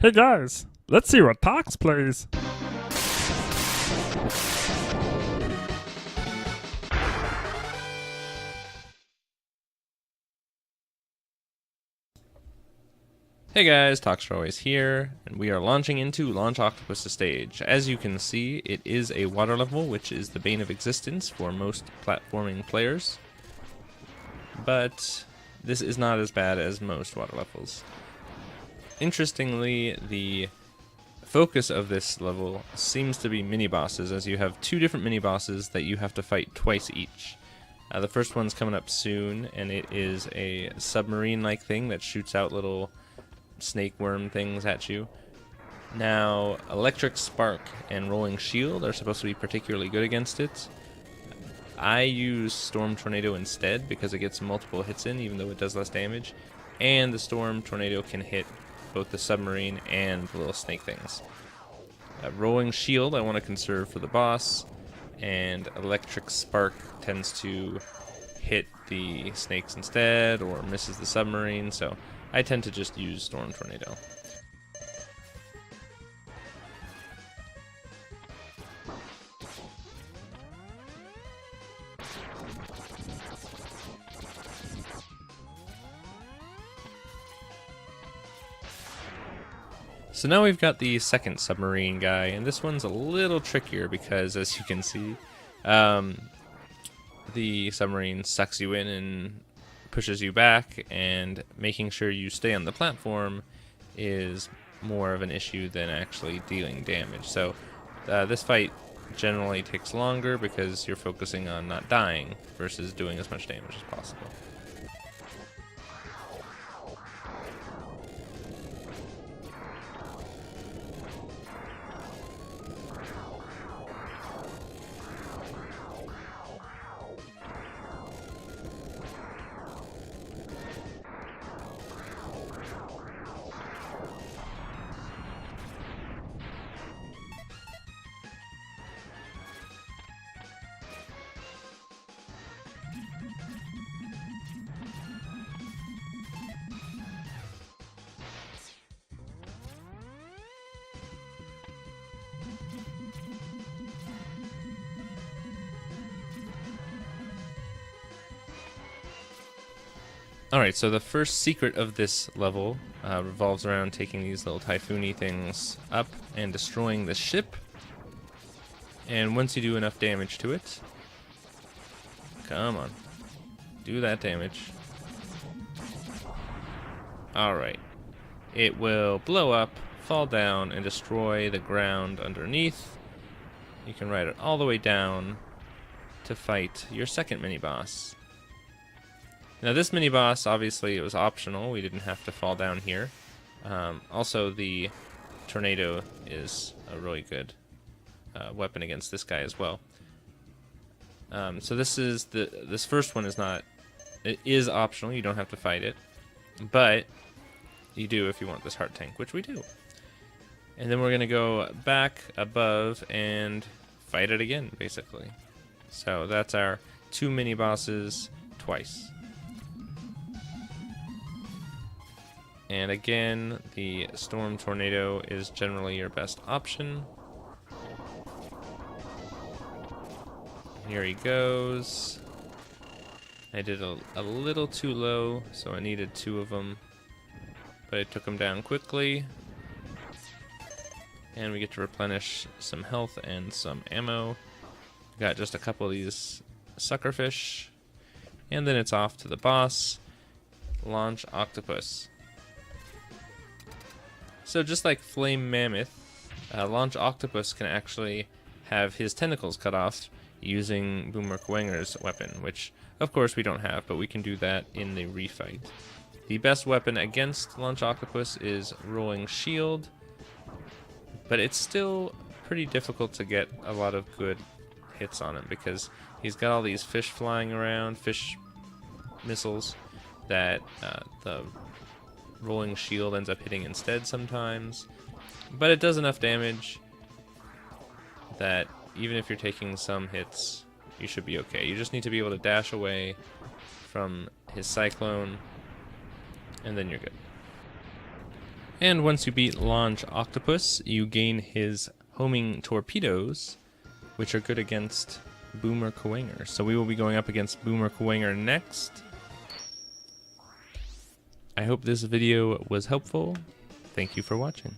Hey guys, let's see what Tox plays. Hey guys, Tox.Plays here, and we are launching into Launch Octopus stage. As you can see, it is a water level, which is the bane of existence for most platforming players. But this is not as bad as most water levels. Interestingly, the focus of this level seems to be mini-bosses, as you have two different mini-bosses that you have to fight twice each. The first one's coming up soon, and it is a submarine-like thing that shoots out little snake worm things at you. Now, Electric Spark and Rolling Shield are supposed to be particularly good against it. I use Storm Tornado instead because it gets multiple hits in, even though it does less damage. And the Storm Tornado can hit both the submarine and the little snake things. Rolling Shield I want to conserve for the boss, and Electric Spark tends to hit the snakes instead or misses the submarine, so I tend to just use Storm Tornado. So now we've got the second submarine guy, and this one's a little trickier because, as you can see, the submarine sucks you in and pushes you back, and making sure you stay on the platform is more of an issue than actually dealing damage. So this fight generally takes longer because you're focusing on not dying versus doing as much damage as possible. Alright, so the first secret of this level revolves around taking these little typhoon-y things up and destroying the ship. And once you do enough damage to it, come on, do that damage. Alright, it will blow up, fall down, and destroy the ground underneath. You can ride it all the way down to fight your second mini-boss. Now this mini-boss, obviously, it was optional. We didn't have to fall down here. Also, the tornado is a really good weapon against this guy as well. So this first one is not. It is optional. You don't have to fight it, but you do if you want this heart tank, which we do. And then we're gonna go back above and fight it again, basically. So that's our two mini-bosses twice. And again, the Storm Tornado is generally your best option. Here he goes. I did a little too low, so I needed two of them. But I took him down quickly. And we get to replenish some health and some ammo. Got just a couple of these suckerfish. And then it's off to the boss, Launch Octopus. So just like Flame Mammoth, Launch Octopus can actually have his tentacles cut off using Boomer Wenger's weapon, which of course we don't have, but we can do that in the refight. The best weapon against Launch Octopus is Rolling Shield, but it's still pretty difficult to get a lot of good hits on him because he's got all these fish flying around, fish missiles that the Rolling Shield ends up hitting instead sometimes, but it does enough damage that even if you're taking some hits, you should be okay. You just need to be able to dash away from his cyclone, and then you're good. And once you beat Launch Octopus, you gain his homing torpedoes, which are good against Boomer Kuwanger. So we will be going up against Boomer Kuwanger next. I hope this video was helpful. Thank you for watching.